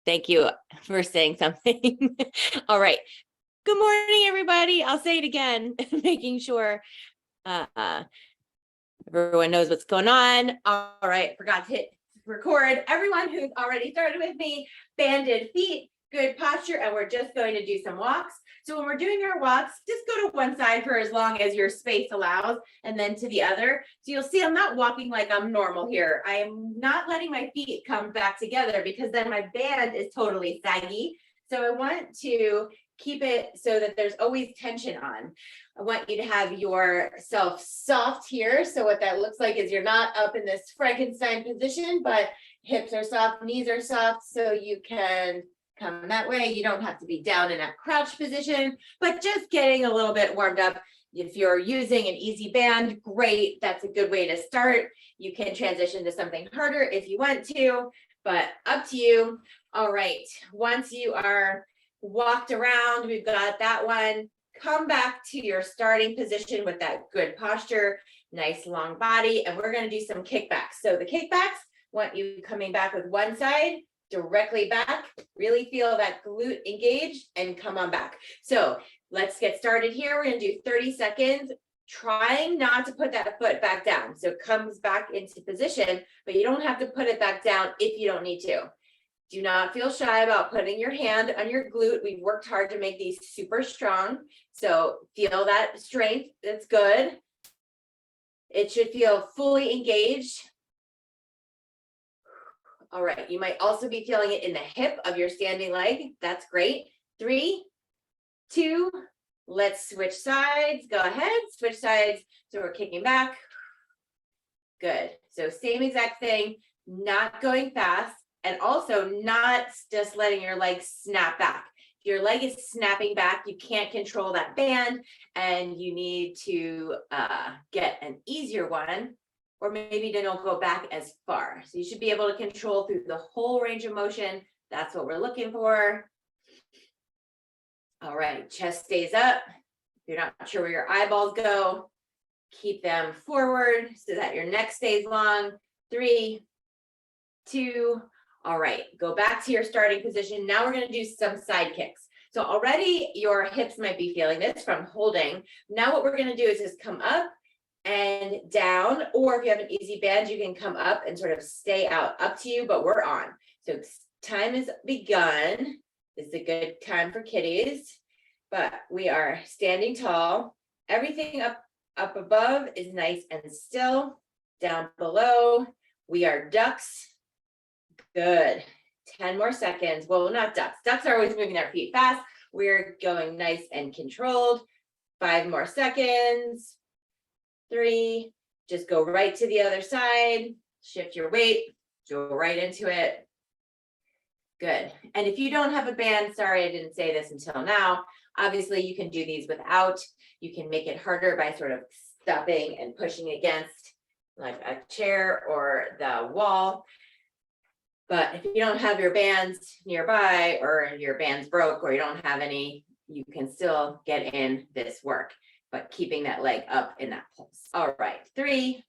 Thank you for saying something. All right. Good morning, everybody. I'll say it again, making sure everyone knows what's going on. All right. Forgot to hit record. Everyone who's already started with me, banded feet, good posture, and we're just going to do some walks. So when we're doing our walks, just go to one side for as long as your space allows, and then to the other. So you'll see I'm not walking like I'm normal here. I am not letting my feet come back together because then my band is totally saggy. So I want to keep it so that there's always tension on. I want you to have yourself soft here. So what that looks like is you're not up in this Frankenstein position, but hips are soft, knees are soft, so you can come that way. You don't have to be down in that crouch position, but just getting a little bit warmed up. If you're using an easy band, great. That's a good way to start. You can transition to something harder if you want to, but up to you. All right. Once you are walked around, we've got that one. Come back to your starting position with that good posture, nice long body, and we're going to do some kickbacks. So the kickbacks want you coming back with one side directly back, really feel that glute engage and come on back. So let's get started here. We're going to do 30 seconds, trying not to put that foot back down. So it comes back into position, but you don't have to put it back down if you don't need to. Do not feel shy about putting your hand on your glute. We've worked hard to make these super strong. So feel that strength. That's good. It should feel fully engaged. All right. You might also be feeling it in the hip of your standing leg. That's great. 3, 2, let's switch sides. Go ahead. Switch sides. So we're kicking back. Good. So same exact thing, not going fast. And also not just letting your leg snap back. If your leg is snapping back, you can't control that band and you need to get an easier one, or maybe they don't go back as far. So you should be able to control through the whole range of motion. That's what we're looking for. All right, chest stays up. If you're not sure where your eyeballs go, keep them forward so that your neck stays long. 3, 2, all right, go back to your starting position. Now we're going to do some side kicks. So already your hips might be feeling this from holding. Now what we're going to do is just come up and down, or if you have an easy band, you can come up and sort of stay out, up to you, but we're on. So time has begun. This is a good time for kitties, but we are standing tall. Everything up above is nice and still. Down below, we are ducks. Good. 10 more seconds. Well, not ducks. Ducks are always moving their feet fast. We're going nice and controlled. 5 more seconds. 3. Just go right to the other side. Shift your weight. Go right into it. Good. And if you don't have a band, sorry, I didn't say this until now. Obviously, you can do these without. You can make it harder by sort of stopping and pushing against like a chair or the wall. But if you don't have your bands nearby, or your bands broke, or you don't have any, you can still get in this work, but keeping that leg up in that pulse. All right, 3,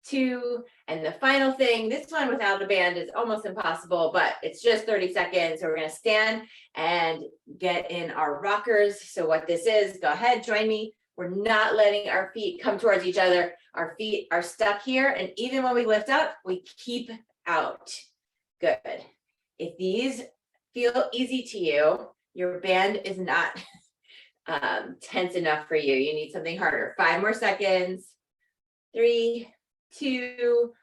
2, and the final thing, this one without a band is almost impossible, but it's just 30 seconds. So we're going to stand and get in our rockers. So what this is, go ahead, join me. We're not letting our feet come towards each other. Our feet are stuck here. And even when we lift up, we keep out. Good. If these feel easy to you, your band is not tense enough for you. You need something harder. 5 more seconds. 3, 2.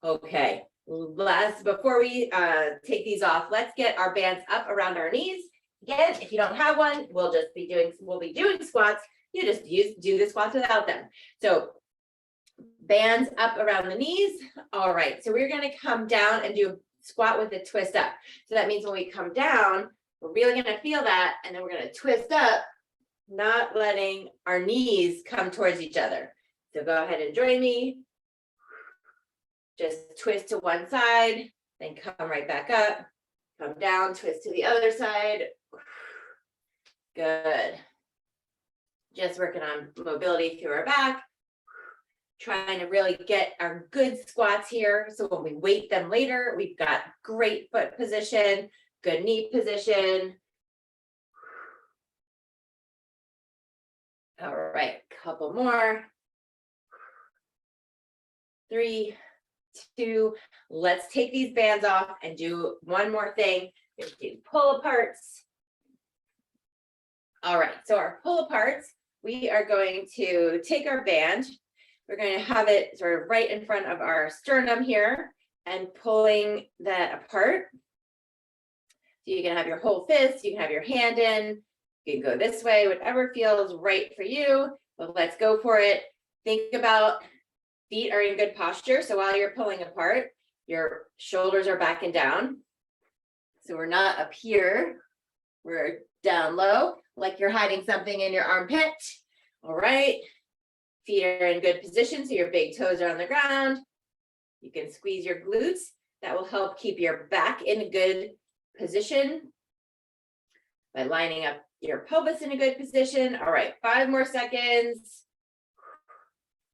Okay. Before we take these off, let's get our bands up around our knees. Again, if you don't have one, we'll be doing squats. You just do the squats without them. So bands up around the knees. All right. So we're going to come down and do a squat with a twist up. So that means when we come down, we're really going to feel that, and then we're going to twist up, not letting our knees come towards each other. So go ahead and join me. Just twist to one side, then come right back up, come down, twist to the other side. Good. Just working on mobility through our back. Trying to really get our good squats here. So when we weight them later, we've got great foot position, Good knee position. All right, couple more. 3, 2, let's take these bands off and do one more thing. Let's do pull aparts. All right, so our pull aparts, we are going to take our band. We're going to have it sort of right in front of our sternum here and pulling that apart. So you can have your whole fist, you can have your hand in, you can go this way, whatever feels right for you, but let's go for it. Think about feet are in good posture. So while you're pulling apart, your shoulders are back and down. So we're not up here, we're down low, like you're hiding something in your armpit. All right, feet are in good position, so your big toes are on the ground. You can squeeze your glutes. That will help keep your back in a good position by lining up your pelvis in a good position. All right, 5 more seconds.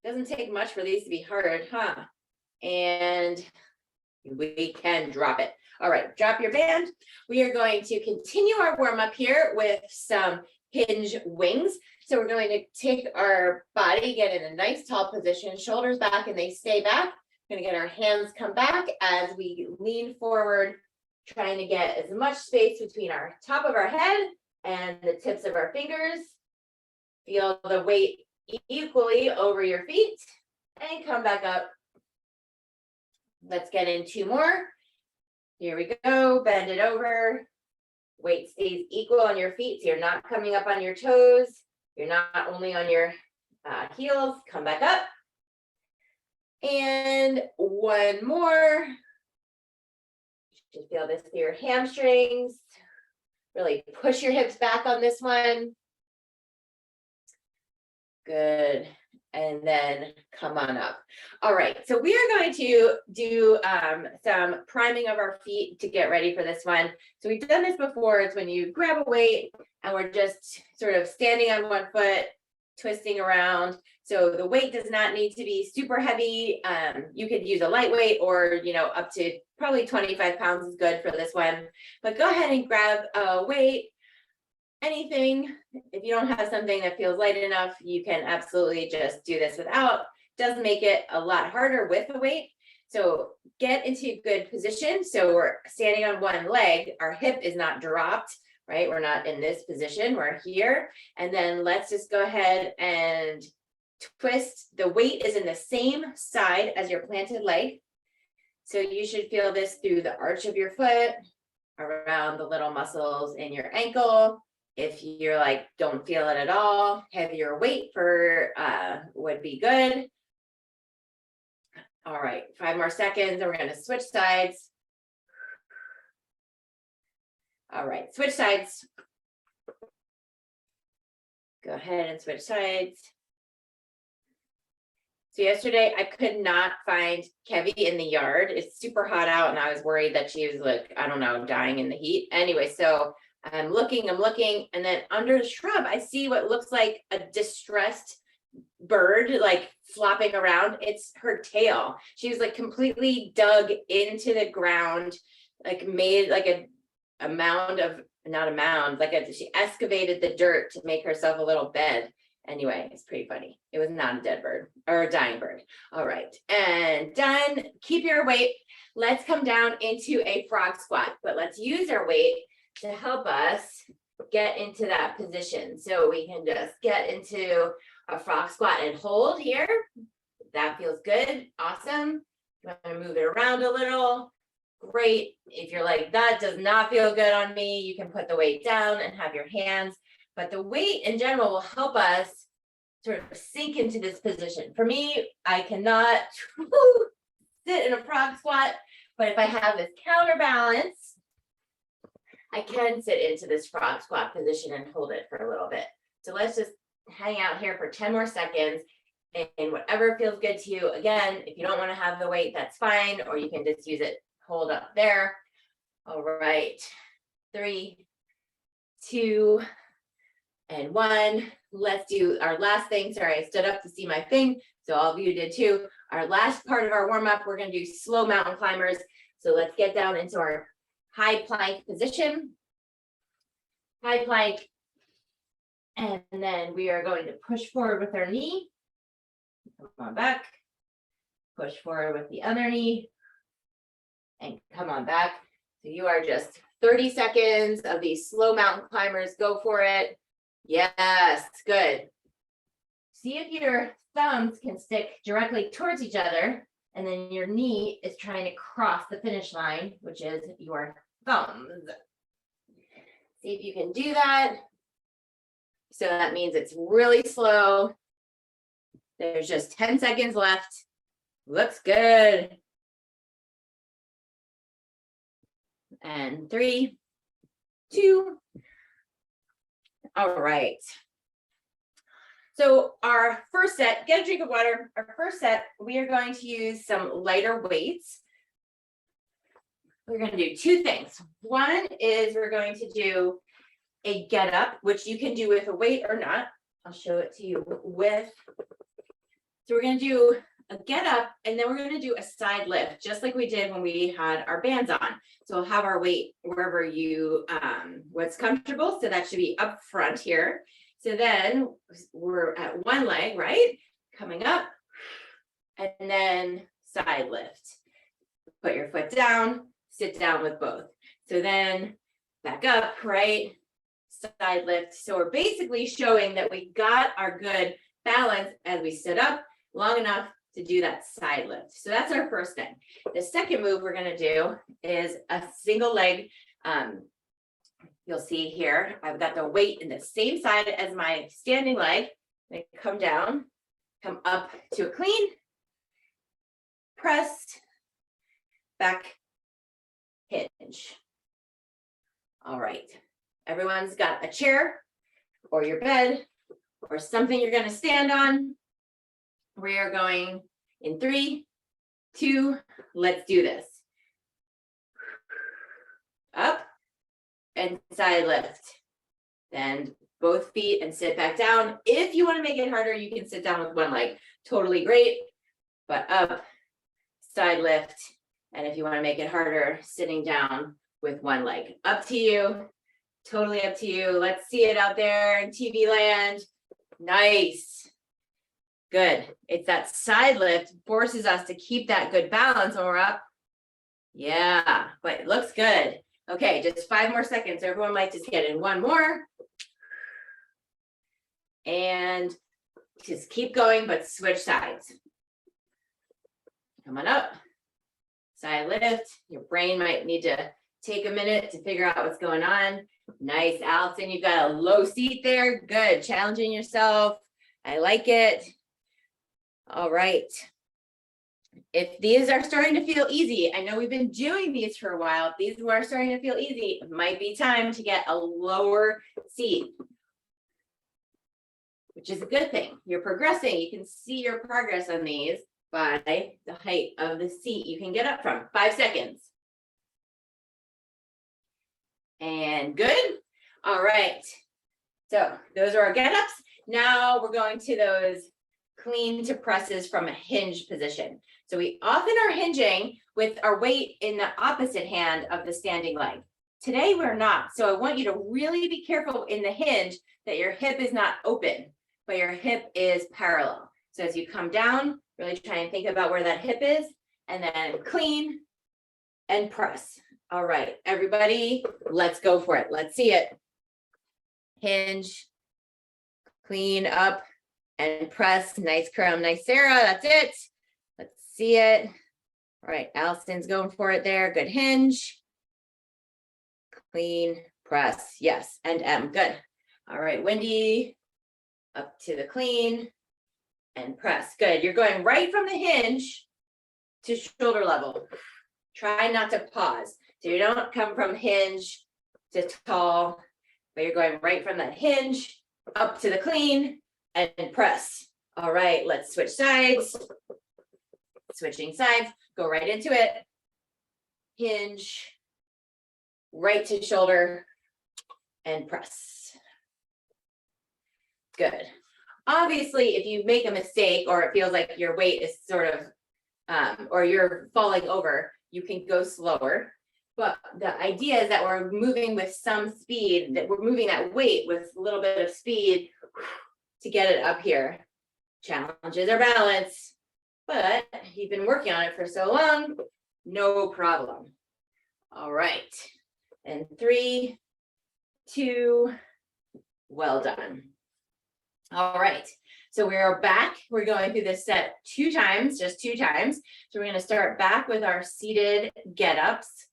Doesn't take much for these to be hard, huh? And we can drop it. All right, drop your band. We are going to continue our warm up here with some hinge wings. So we're going to take our body, get in a nice tall position, shoulders back and they stay back. We're going to get our hands come back as we lean forward, trying to get as much space between our top of our head and the tips of our fingers. Feel the weight equally over your feet and come back up. Let's get in 2 more. Here we go, bend it over. Weight stays equal on your feet, so you're not coming up on your toes. You're not only on your heels. Come back up. And 1 more. Just feel this through your hamstrings. Really push your hips back on this one. Good. And then come on up. All right, so we are going to do some priming of our feet to get ready for this one. So we've done this before. It's when you grab a weight and we're just sort of standing on one foot, twisting around. So the weight does not need to be super heavy. You could use a lightweight or, up to probably 25 pounds is good for this one. But go ahead and grab a weight. Anything. If you don't have something that feels light enough, you can absolutely just do this without. Does make it a lot harder with the weight. So get into a good position. So we're standing on one leg, our hip is not dropped, right? We're not in this position, we're here. And then let's just go ahead and twist. The weight is in the same side as your planted leg. So you should feel this through the arch of your foot, around the little muscles in your ankle. If you're like, don't feel it at all, heavier weight for would be good. All right, 5 more seconds and we're going to switch sides. All right, switch sides. Go ahead and switch sides. So yesterday I could not find Kevy in the yard. It's super hot out and I was worried that she was like, I don't know, dying in the heat. Anyway, so I'm looking, and then under the shrub, I see what looks like a distressed bird, like flopping around. It's her tail. She was like completely dug into the ground, like made like a mound of, not a mound, she excavated the dirt to make herself a little bed. Anyway, it's pretty funny. It was not a dead bird or a dying bird. All right, and done. Keep your weight. Let's come down into a frog squat, but let's use our weight to help us get into that position. So we can just get into a frog squat and hold here. That feels good. Awesome. I'm going to move it around a little. Great. If you're like, that does not feel good on me, you can put the weight down and have your hands. But the weight in general will help us sort of sink into this position. For me, I cannot sit in a frog squat, but if I have this counterbalance, I can sit into this frog squat position and hold it for a little bit. So let's just hang out here for 10 more seconds and whatever feels good to you. Again, if you don't want to have the weight, that's fine, or you can just use it, hold up there. All right, 3, 2, and 1. Let's do our last thing. Sorry, I stood up to see my thing. So all of you did too. Our last part of our warm up, we're going to do slow mountain climbers. So let's get down into our high plank position. High plank. And then we are going to push forward with our knee. Come on back. Push forward with the other knee. And come on back. So you are just 30 seconds of these slow mountain climbers. Go for it. Yes, good. See if your thumbs can stick directly towards each other, and then your knee is trying to cross the finish line, which is your thumbs. See if you can do that. So that means it's really slow. There's just 10 seconds left. Looks good. And 3, 2. All right. So our first set, get a drink of water. Our first set, we are going to use some lighter weights. We're going to do 2 things. One is we're going to do a get up, which you can do with a weight or not. I'll show it to you with. So we're going to do a get up, and then we're going to do a side lift, just like we did when we had our bands on. So we'll have our weight wherever you, what's comfortable. So that should be up front here. So then we're at one leg, right? Coming up, and then side lift. Put your foot down, sit down with both. So then back up, right? Side lift. So we're basically showing that we got our good balance as we sit up long enough to do that side lift. So that's our first thing. The second move we're going to do is a single leg. You'll see here, I've got the weight in the same side as my standing leg. I come down, come up to a clean, press, back, hinge. All right. Everyone's got a chair or your bed or something you're going to stand on. We are going in 3, 2, let's do this. Up and side lift. Then both feet and sit back down. If you want to make it harder, you can sit down with one leg. Totally great. But up, side lift. And if you want to make it harder, sitting down with one leg. Up to you. Totally up to you. Let's see it out there in TV land. Nice. Good. It's that side lift forces us to keep that good balance when we're up. Yeah, but it looks good. Okay, just 5 more seconds. Everyone might just get in one more. And just keep going, but switch sides. Come on up. Side lift. Your brain might need to take a minute to figure out what's going on. Nice, Allison. You've got a low seat there. Good. Challenging yourself. I like it. All right. If these are starting to feel easy, I know we've been doing these for a while. If these are starting to feel easy, it might be time to get a lower seat, which is a good thing. You're progressing. You can see your progress on these by the height of the seat you can get up from. 5 seconds. And good. All right. So those are our get-ups. Now we're going to those clean to presses from a hinge position. So we often are hinging with our weight in the opposite hand of the standing leg. Today we're not. So I want you to really be careful in the hinge that your hip is not open, but your hip is parallel. So as you come down, really try and think about where that hip is, and then clean and press. All right, everybody, let's go for it. Let's see it. Hinge, clean up, and press. Nice, Karam. Nice, Sarah. That's it. Let's see it. All right, Allison's going for it there. Good hinge. Clean, press. Yes, and M. Good. All right, Wendy, up to the clean and press. Good. You're going right from the hinge to shoulder level. Try not to pause. So you don't come from hinge to tall, but you're going right from that hinge up to the clean and press. All right, let's switch sides. Switching sides, go right into it. Hinge, right to shoulder, and press. Good. Obviously, if you make a mistake or it feels like your weight is sort of, or you're falling over, you can go slower. But the idea is that we're moving with some speed, that we're moving that weight with a little bit of speed to get it up here. Challenges our balance, but you've been working on it for so long, no problem. All right, and 3, 2, well done. All right, so we are back. We're going through this set 2 times, just 2 times. So we're going to start back with our seated get-ups.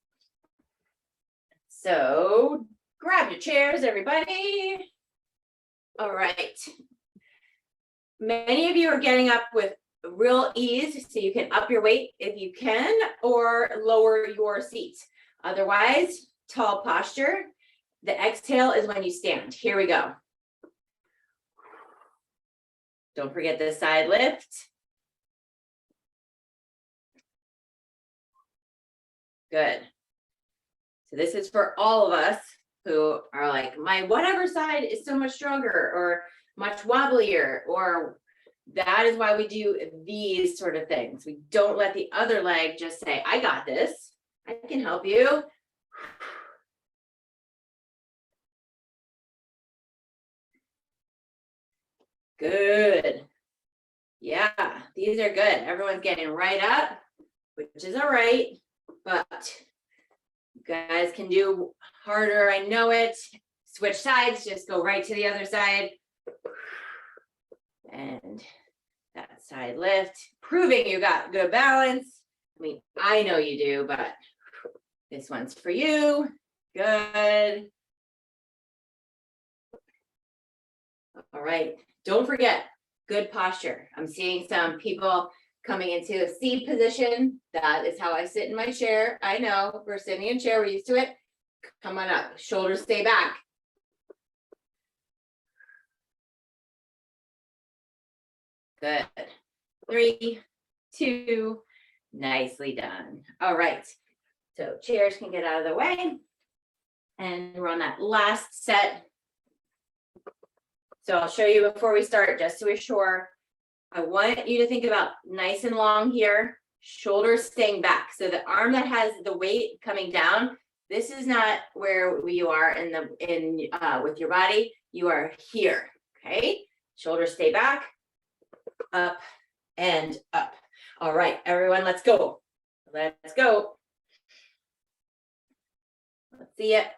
So grab your chairs, everybody. All right. Many of you are getting up with real ease, so you can up your weight if you can, or lower your seat. Otherwise, tall posture. The exhale is when you stand. Here we go. Don't forget the side lift. Good. So this is for all of us who are like, my whatever side is so much stronger or much wobblier, or that is why we do these sort of things. We don't let the other leg just say, I got this, I can help you. Good. Yeah, these are good. Everyone's getting right up, which is all right, but you guys can do harder. I know it. Switch sides, just go right to the other side. And that side lift, proving you got good balance. I mean, I know you do, but this one's for you. Good. All right, don't forget, good posture. I'm seeing some people coming into a C position. That is how I sit in my chair. I know, we're sitting in chair, we're used to it. Come on up, shoulders stay back. Good. 3, 2, nicely done. All right, so chairs can get out of the way. And we're on that last set. So I'll show you before we start, just to assure. I want you to think about nice and long here, shoulders staying back. So the arm that has the weight coming down, this is not where you are with your body. You are here, okay? Shoulders stay back, up and up. All right, everyone, let's go. Let's go. Let's see it.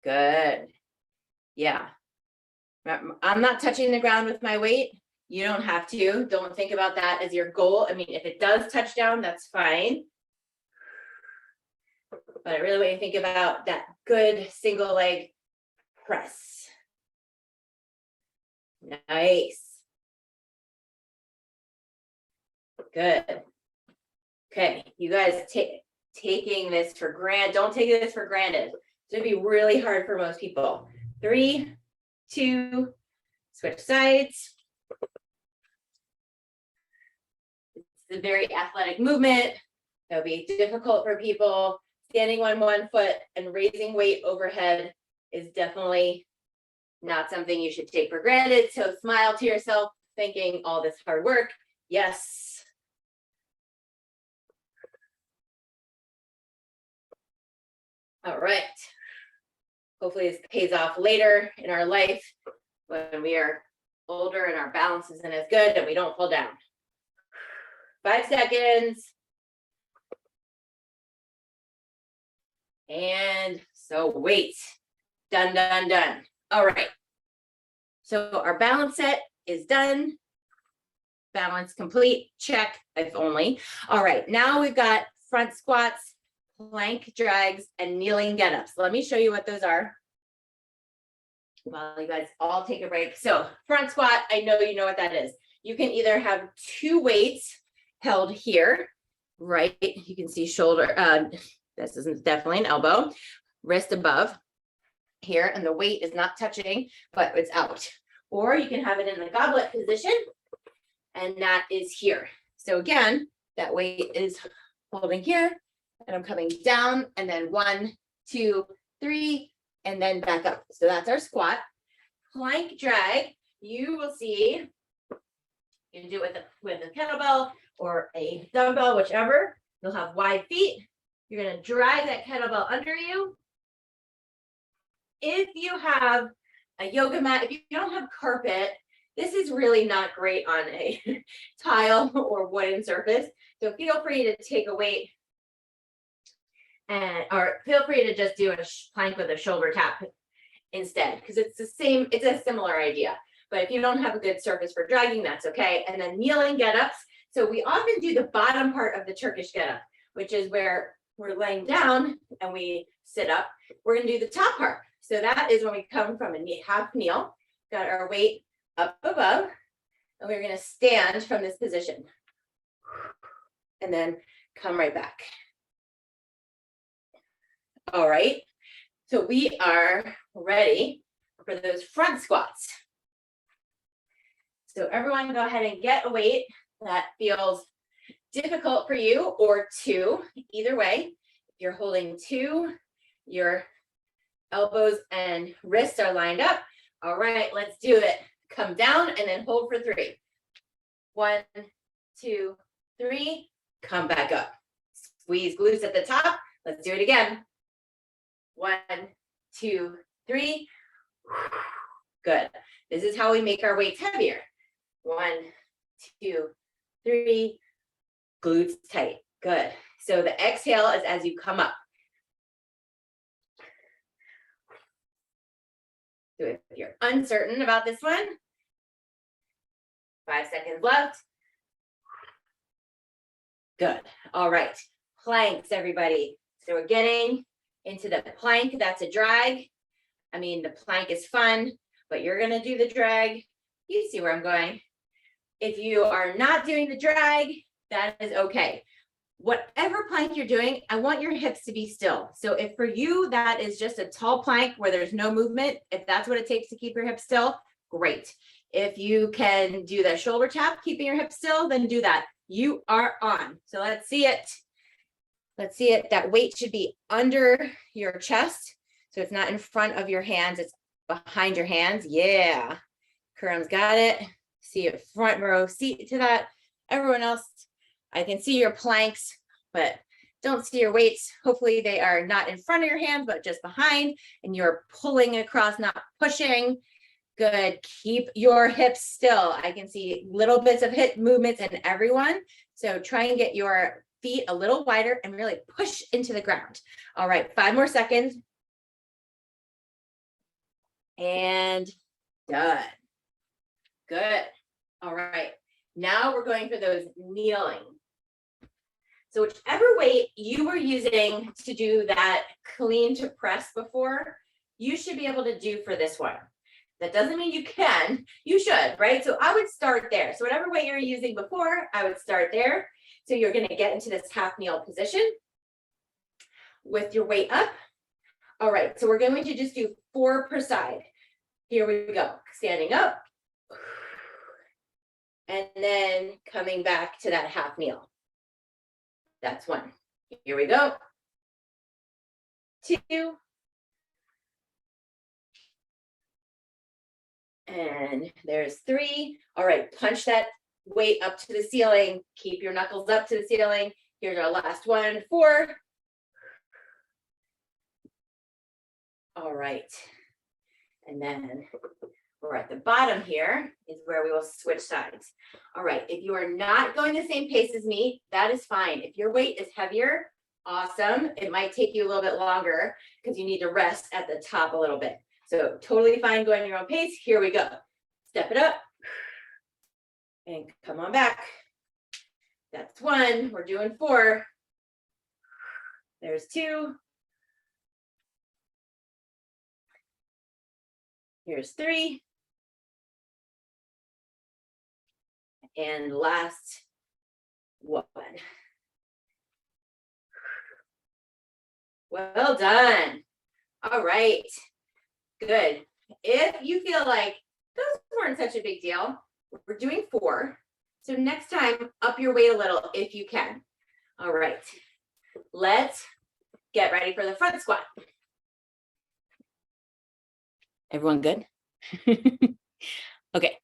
Good. Yeah. I'm not touching the ground with my weight. You don't have to. Don't think about that as your goal. I mean, if it does touch down, that's fine. But I really want you to think about that good single leg press. Nice. Good. Okay, you guys taking this for granted. Don't take this for granted. It's gonna be really hard for most people. 3, 2, switch sides. It's a very athletic movement. It'll be difficult for people. Standing on one foot and raising weight overhead is definitely not something you should take for granted. So smile to yourself, thinking all this hard work. Yes. All right. Hopefully this pays off later in our life when we are older and our balance isn't as good and we don't fall down. 5 seconds. And so wait. Done, done, done. All right. So our balance set is done. Balance complete. Check, if only. All right. Now we've got front squats, plank drags, and kneeling get-ups. Let me show you what those are while you guys all take a break. So front squat, I know you know what that is. You can either have 2 weights held here, right? You can see shoulder, this is definitely an elbow, wrist above here, and the weight is not touching, but it's out. Or you can have it in the goblet position, and that is here. So again, that weight is holding here, and I'm coming down, and then 1, 2, 3, and then back up. So that's our squat. Plank drag, you will see, you can do it with a kettlebell or a dumbbell, whichever. You'll have wide feet, You're going to drag that kettlebell under you. If you have a yoga mat, if you don't have carpet, this is really not great on a tile or wooden surface. So feel free to take a weight or feel free to just do a plank with a shoulder tap instead, because it's a similar idea. But if you don't have a good surface for dragging, that's okay. And then kneeling get-ups. So we often do the bottom part of the Turkish get-up, which is where we're laying down and we sit up. We're gonna do the top part. So that is when we come from a half kneel, got our weight up above, and we're gonna stand from this position. And then come right back. All right, so we are ready for those front squats. So everyone go ahead and get a weight that feels difficult for you, or two, either way. If you're holding two, your elbows and wrists are lined up. All right, let's do it. Come down and then hold for three. 1, 2, 3, come back up. Squeeze glutes at the top. Let's do it again. 1, 2, 3. Good. This is how we make our weights heavier. 1, 2, 3. Glutes tight. Good. So the exhale is as you come up. So if you're uncertain about this one, 5 seconds left. Good. All right. Planks, everybody. So we're getting into the plank. That's a drag. I mean, the plank is fun, but you're going to do the drag. You see where I'm going. If you are not doing the drag, that is okay. Whatever plank you're doing, I want your hips to be still. So if for you, that is just a tall plank where there's no movement, if that's what it takes to keep your hips still, great. If you can do the shoulder tap, keeping your hips still, then do that. You are on. So let's see it. Let's see it. That weight should be under your chest. So it's not in front of your hands. It's behind your hands. Yeah. Karam's got it. See a front row seat to that. Everyone else, I can see your planks, but don't see your weights. Hopefully they are not in front of your hands, but just behind, and you're pulling across, not pushing. Good. Keep your hips still. I can see little bits of hip movements in everyone. So try and get your feet a little wider and really push into the ground. All right, 5 more seconds. And done. Good. All right. Now we're going for those kneeling. So whichever weight you were using to do that clean to press before, you should be able to do for this one. That doesn't mean you can, you should, right? So I would start there. So whatever weight you're using before, I would start there. So you're going to get into this half kneel position with your weight up. All right, so we're going to just do 4 per side. Here we go. Standing up. And then coming back to that half kneel. That's 1. Here we go. 2. And there's 3. All right, punch that weight up to the ceiling. Keep your knuckles up to the ceiling. Here's our last one, 4. All right. And then we're at the bottom here is where we will switch sides. All right, if you are not going the same pace as me, that is fine. If your weight is heavier, awesome. It might take you a little bit longer because you need to rest at the top a little bit. So totally fine going your own pace. Here we go. Step it up and come on back. That's 1. We're doing 4. There's 2. Here's 3. And last 1. Well done. All right. Good. If you feel like those weren't such a big deal, we're doing 4. So next time, up your weight a little if you can. All right. Let's get ready for the front squat. Everyone good? Okay.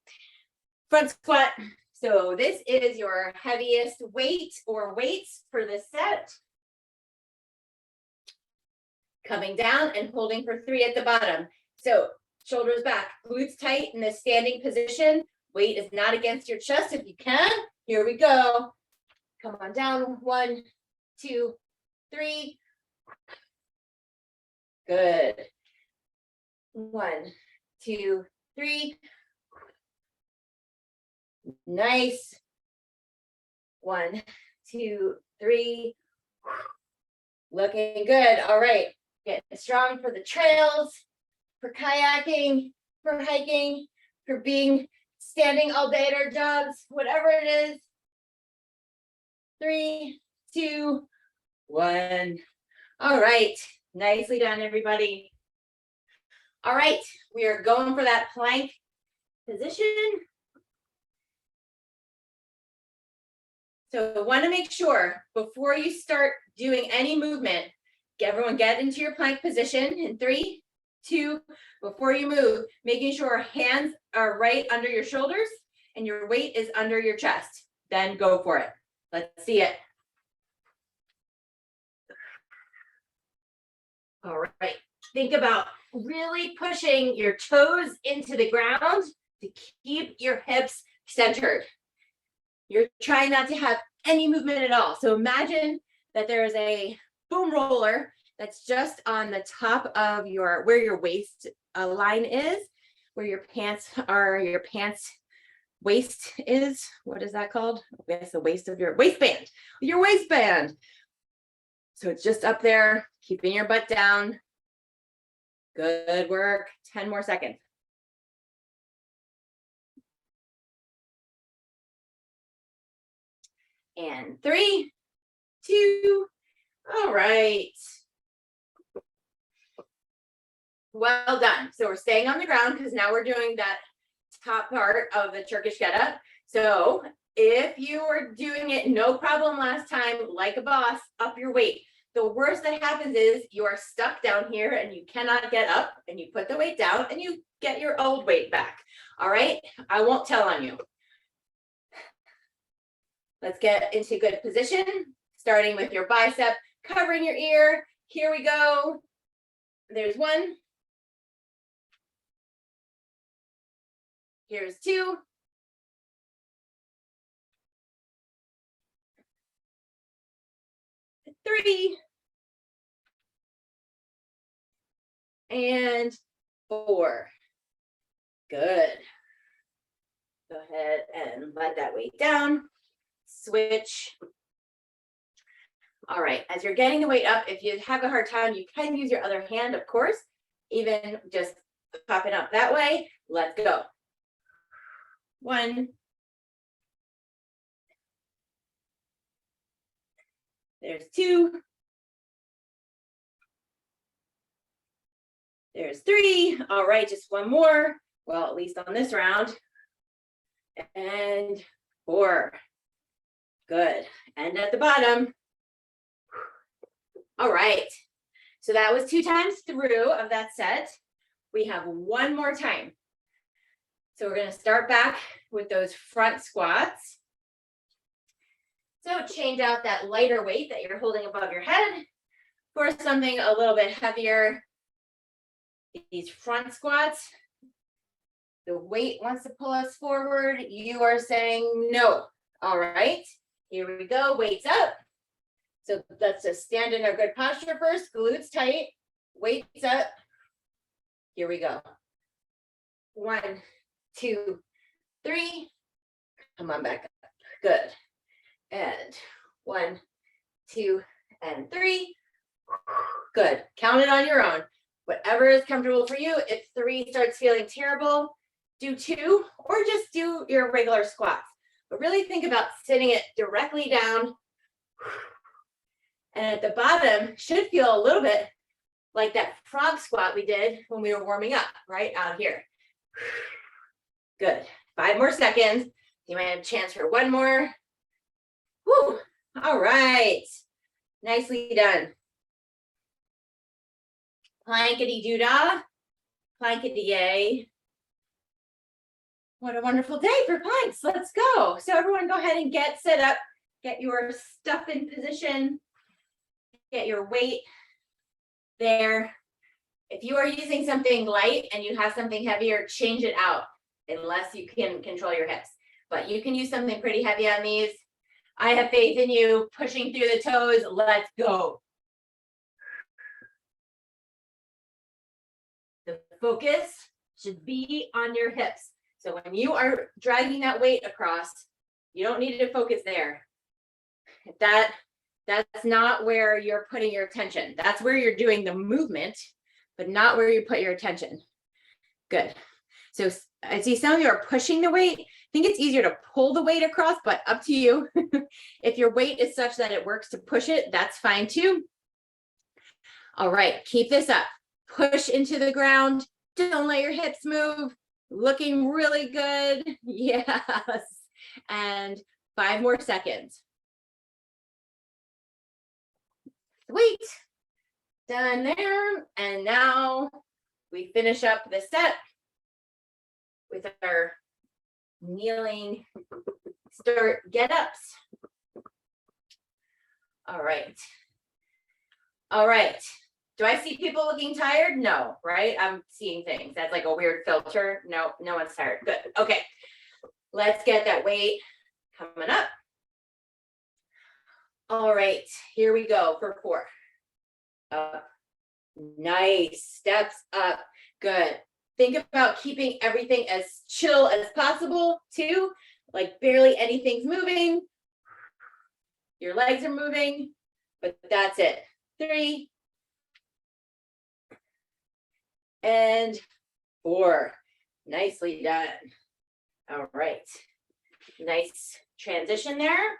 Front squat. So this is your heaviest weight or weights for this set. Coming down and holding for 3 at the bottom. So shoulders back, glutes tight in this standing position. Weight is not against your chest if you can. Here we go. Come on down. 1, 2, 3. Good. 1, 2, 3. Nice. 1, 2, 3. Looking good. All right. Get strong for the trails, for kayaking, for hiking, for being standing all day at our jobs, whatever it is. 3, 2, 1. All right. Nicely done, everybody. All right. We are going for that plank position. So want to make sure before you start doing any movement, everyone get into your plank position in 3, 2, before you move, making sure hands are right under your shoulders and your weight is under your chest. Then go for it. Let's see it. All right. Think about really pushing your toes into the ground to keep your hips centered. You're trying not to have any movement at all. So imagine that there is a foam roller that's just on the top of where your waist line is, where your pants waist is. What is that called? I guess the waist of your waistband. Your waistband. So it's just up there, keeping your butt down. Good work. 10 more seconds. And 3, 2, all right. Well done. So we're staying on the ground because now we're doing that top part of the Turkish get-up. So if you were doing it no problem last time, like a boss, up your weight. The worst that happens is you are stuck down here and you cannot get up, and you put the weight down and you get your old weight back. All right, I won't tell on you. Let's get into good position, starting with your bicep, covering your ear. Here we go. There's 1. Here's 2. Three. And 4. Good. Go ahead and let that weight down. Switch. All right, as you're getting the weight up, if you have a hard time, you can use your other hand, of course, even just popping up that way. Let's go. 1. There's 2. There's 3. All right, just 1 more. Well, at least on this round. And 4. Good. And at the bottom. All right. So that was 2 times through of that set. We have 1 more time. So we're going to start back with those front squats. So change out that lighter weight that you're holding above your head for something a little bit heavier. These front squats, the weight wants to pull us forward. You are saying no. All right, here we go. Weights up. So let's just stand in a good posture first. Glutes tight. Weights up. Here we go. 1, 2, 3. Come on back up. Good. And 1, 2, and 3. Good. Count it on your own. Whatever is comfortable for you. If 3 starts feeling terrible, do 2 or just do your regular squats. But really think about sitting it directly down. And at the bottom should feel a little bit like that frog squat we did when we were warming up, right out here. Good. 5 more seconds. You might have a chance for 1 more. Woo. All right. Nicely done. Plankety-doo-dah. Plankety-yay. What a wonderful day for planks. Let's go. So everyone go ahead and get set up. Get your stuff in position. Get your weight there. If you are using something light and you have something heavier, change it out unless you can control your hips. But you can use something pretty heavy on these. I have faith in you, pushing through the toes. Let's go. The focus should be on your hips. So when you are dragging that weight across, you don't need to focus there. That's not where you're putting your attention. That's where you're doing the movement, but not where you put your attention. Good. So I see some of you are pushing the weight. I think it's easier to pull the weight across, but up to you. If your weight is such that it works to push it, that's fine too. All right, keep this up. Push into the ground. Don't let your hips move. Looking really good. Yes. And 5 more seconds. Sweet. Done there. And now we finish up the set with our kneeling start get-ups. All right. All right. Do I see people looking tired? No, right? I'm seeing things. That's like a weird filter. No, no one's tired. Good. Okay. Let's get that weight coming up. All right. Here we go for 4. Up. Nice. Steps up. Good. Think about keeping everything as chill as possible too. Like barely anything's moving. Your legs are moving, but that's it. 3. And 4. Nicely done. All right. Nice transition there.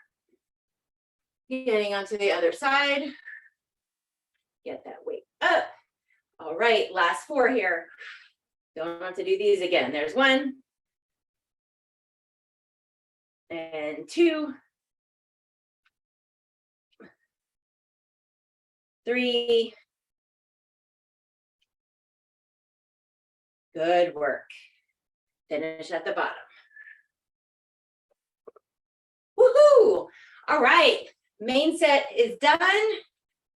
Getting onto the other side. Get that weight up. All right, last 4 here. Don't want to do these again. There's 1. And 2. 3. Good work. Finish at the bottom. Woohoo! All right, main set is done.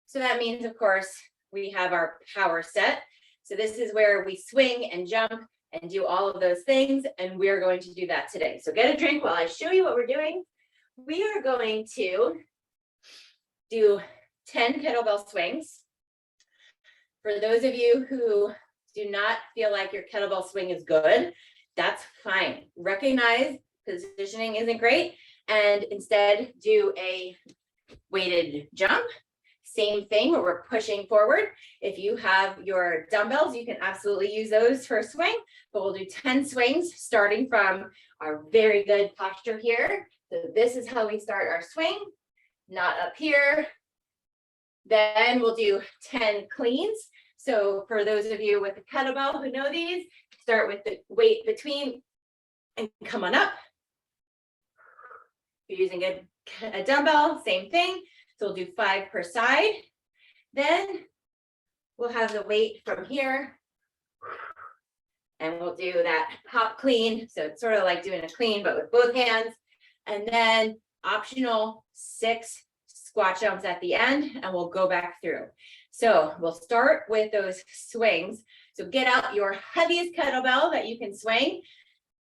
So that means, of course, we have our power set. So this is where we swing and jump and do all of those things. And we're going to do that today. So get a drink while I show you what we're doing. We are going to do 10 kettlebell swings. For those of you who do not feel like your kettlebell swing is good, that's fine. Recognize positioning isn't great and instead do a weighted jump. Same thing where we're pushing forward. If you have your dumbbells, you can absolutely use those for a swing, but we'll do 10 swings starting from our very good posture here. So this is how we start our swing, not up here. Then we'll do 10 cleans. So for those of you with the kettlebell who know these, start with the weight between and come on up. If you're using a dumbbell, same thing. So we'll do 5 per side. Then we'll have the weight from here. And we'll do that hop clean. So it's sort of like doing a clean, but with both hands. And then optional 6 squat jumps at the end, and we'll go back through. So we'll start with those swings. So get out your heaviest kettlebell that you can swing.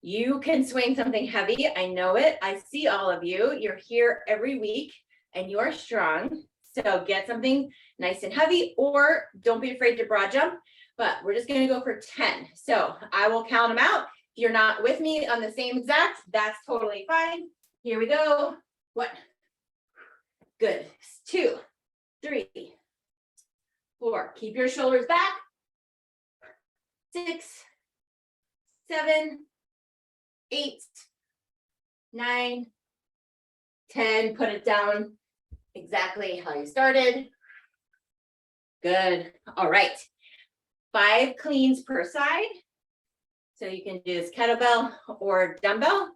You can swing something heavy. I know it. I see all of you. You're here every week and you're strong. So get something nice and heavy, or don't be afraid to broad jump, but we're just going to go for 10. So I will count them out. If you're not with me on the same exact, that's totally fine. Here we go. 1. Good. 2, 3, 4. Keep your shoulders back. 6, 7, 8, 9, 10. Put it down exactly how you started. Good. All right. 5 cleans per side. So you can do this kettlebell or dumbbell.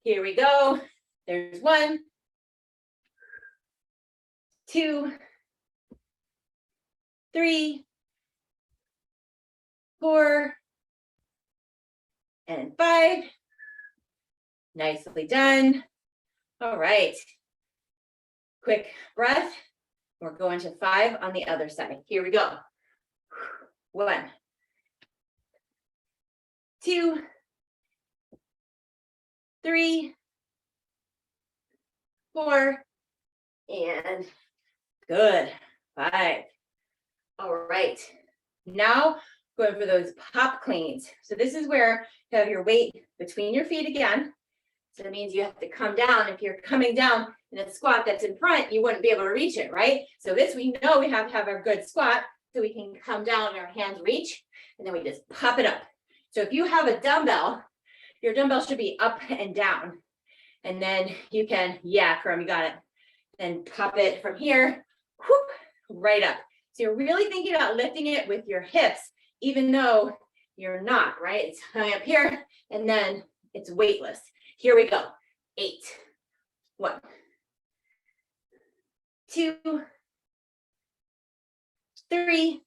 Here we go. There's 1, 2, 3, 4, and 5. Nicely done. All right. Quick breath. We're going to 5 on the other side. Here we go. 1, 2, 3, 4, and good. 5. All right. Now going for those pop cleans. So this is where you have your weight between your feet again. So that means you have to come down. If you're coming down in a squat that's in front, you wouldn't be able to reach it, right? So this, we know we have to have a good squat so we can come down and our hands reach, and then we just pop it up. So if you have a dumbbell, your dumbbell should be up and down. And then you can, yeah, Karam, you got it. And pop it from here, whoop, right up. So you're really thinking about lifting it with your hips, even though you're not, right? It's coming up here, and then it's weightless. Here we go. 8. 1, 2, 3,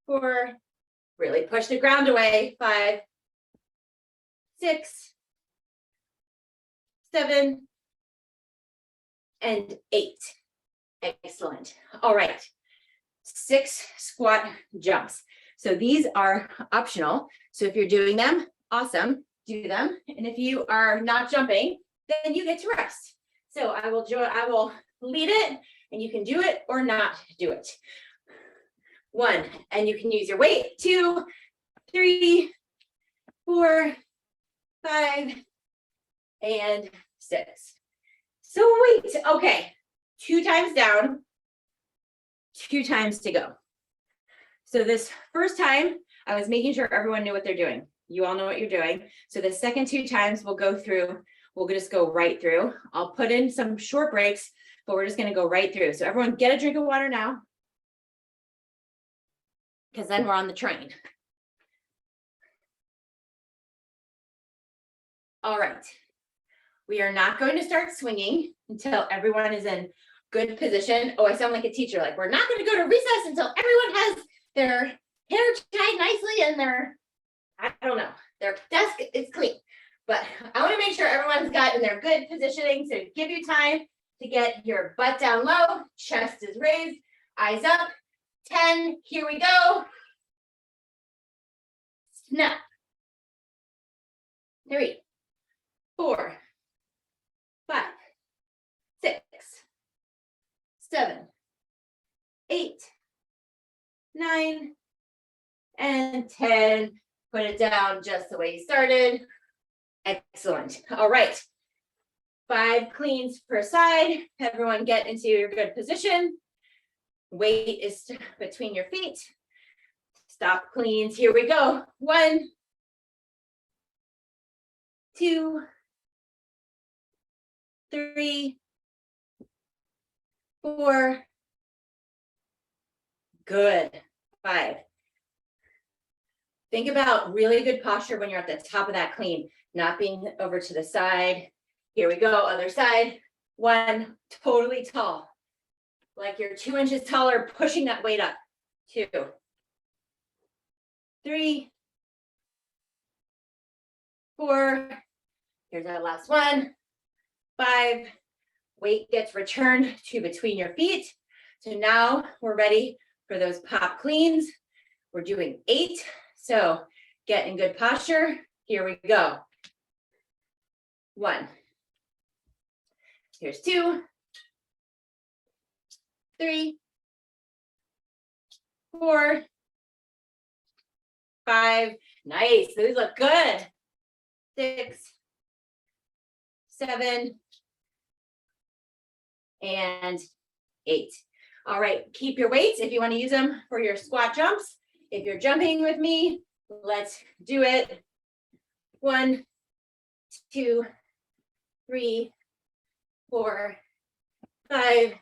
4. Really push the ground away. 5, 6, 7, and 8. Excellent. All right. 6 squat jumps. So these are optional. So if you're doing them, awesome, do them. And if you are not jumping, then you get to rest. So I will lead it, and you can do it or not do it. 1, and you can use your weight. 2, 3, 4, 5, and 6. So wait, okay. 2 times down, 2 times to go. So this first time, I was making sure everyone knew what they're doing. You all know what you're doing. So the second 2 times we'll go through, we'll just go right through. I'll put in some short breaks, but we're just gonna go right through. So everyone get a drink of water now, because then we're on the train. All right. We are not going to start swinging until everyone is in good position. Oh, I sound like a teacher. Like, we're not going to go to recess until everyone has their hair tied nicely and their, I don't know, their desk is clean. But I want to make sure everyone's got in their good positioning. So give you time to get your butt down low, chest is raised, eyes up. 10, here we go. Snap. 3, 4, 5, 6, 7, 8, 9, and 10. Put it down just the way you started. Excellent. All right. 5 cleans per side. Everyone get into your good position. Weight is between your feet. Stop cleans. Here we go. 1, 2, 3, 4. Good. 5. Think about really good posture when you're at the top of that clean, not being over to the side. Here we go, other side. 1, totally tall. Like you're 2 inches taller, pushing that weight up. 2, 3, 4. Here's our last one. 5. Weight gets returned to between your feet. So now we're ready for those pop cleans. We're doing 8. So get in good posture. Here we go. 1. Here's 2, 3, 4, 5. Nice. Those look good. 6, 7, and 8. All right, keep your weights if you want to use them for your squat jumps. If you're jumping with me, let's do it. 1, 2, 3, 4, 5,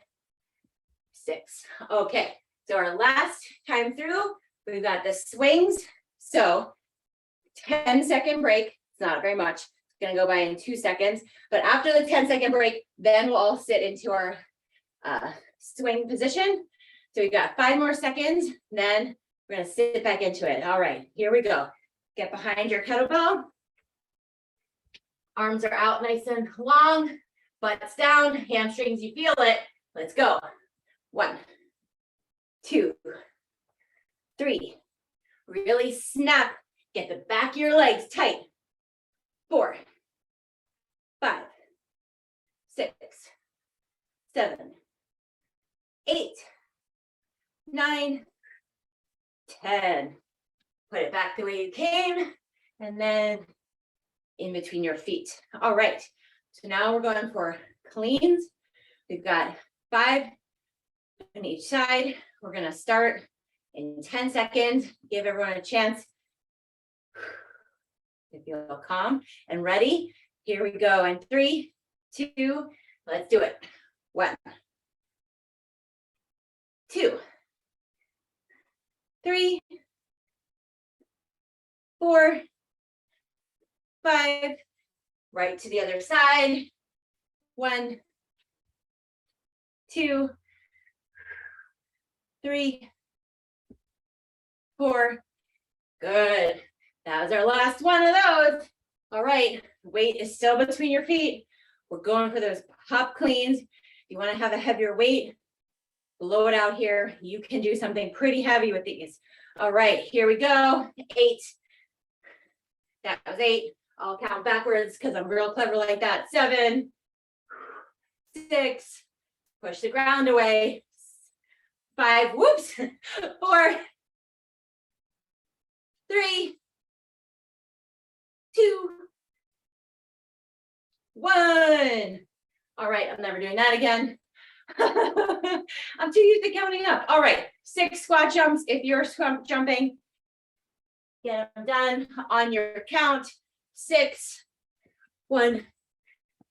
6. Okay, so our last time through, we've got the swings. So 10-second break. It's not very much. It's going to go by in 2 seconds. But after the 10-second break, then we'll all sit into our swing position. So we've got 5 more seconds. Then we're going to sit back into it. All right, here we go. Get behind your kettlebell. Arms are out nice and long. Butts down. Hamstrings, you feel it. Let's go. 1, 2, 3, really snap, get the back of your legs tight. 4, 5, 6, 7, 8, 9, 10. Put it back the way you came, and then in between your feet. All right, so now we're going for cleans. We've got 5 on each side. We're gonna start in 10 seconds. Give everyone a chance to feel calm and ready. Here we go in 3, 2, let's do it. 1, 2, 3, 4, 5, right to the other side. 1, 2, 3, 4. Good. That was our last one of those. All right, weight is still between your feet. We're going for those pop cleans. If you want to have a heavier weight, blow it out here. You can do something pretty heavy with these. All right, here we go. 8. That was 8. I'll count backwards because I'm real clever like that. 7, 6, push the ground away. 5, whoops. 4, 3, 2, 1. All right, I'm never doing that again. I'm too used to counting up. All right, 6 squat jumps. If you're jumping, get them done on your count. 6, 1,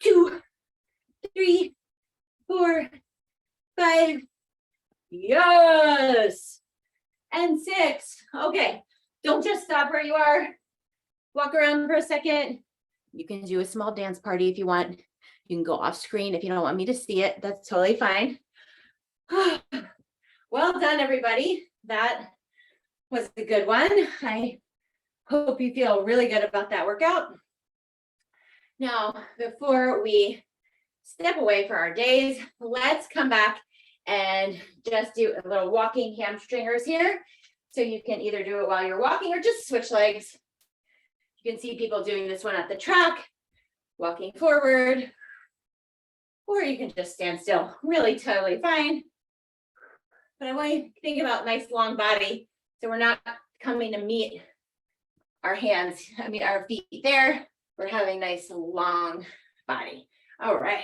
2, 3, 4, 5. Yes. And 6. Okay, don't just stop where you are. Walk around for a second. You can do a small dance party if you want. You can go off screen if you don't want me to see it. That's totally fine. Well done, everybody. That was a good one. I hope you feel really good about that workout. Now, before we step away for our days, let's come back and just do a little walking hamstringers here. So you can either do it while you're walking or just switch legs. You can see people doing this one at the track, walking forward, or you can just stand still, really totally fine. But I want you to think about nice long body. So we're not coming to meet our our feet there. We're having nice long body. All right.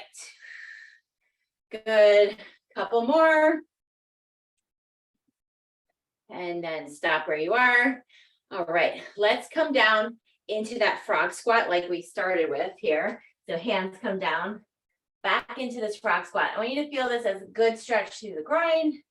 Good. Couple more. And then stop where you are. All right. Let's come down into that frog squat like we started with here. So hands come down, back into this frog squat. I want you to feel this as a good stretch to the groin.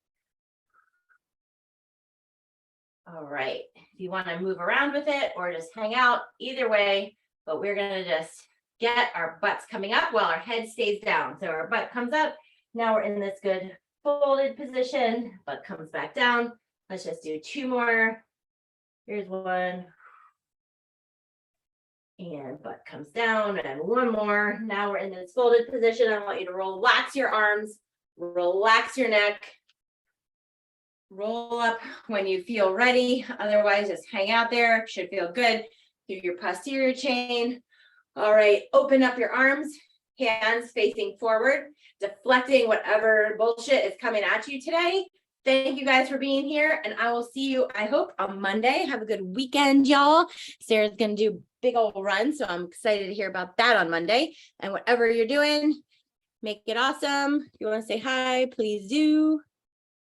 All right. If you want to move around with it or just hang out, either way, but we're going to just get our butts coming up while our head stays down. So our butt comes up. Now we're in this good folded position. Butt comes back down. Let's just do 2 more. Here's 1. And butt comes down, and 1 more. Now we're in this folded position. I want you to relax your arms, relax your neck, roll up when you feel ready. Otherwise, just hang out there. Should feel good through your posterior chain. All right, open up your arms, hands facing forward, deflecting whatever bullshit is coming at you today. Thank you guys for being here, and I will see you, I hope, on Monday. Have a good weekend, y'all. Sarah's going to do big old run, so I'm excited to hear about that on Monday. And whatever you're doing, make it awesome. If you want to say hi, please do.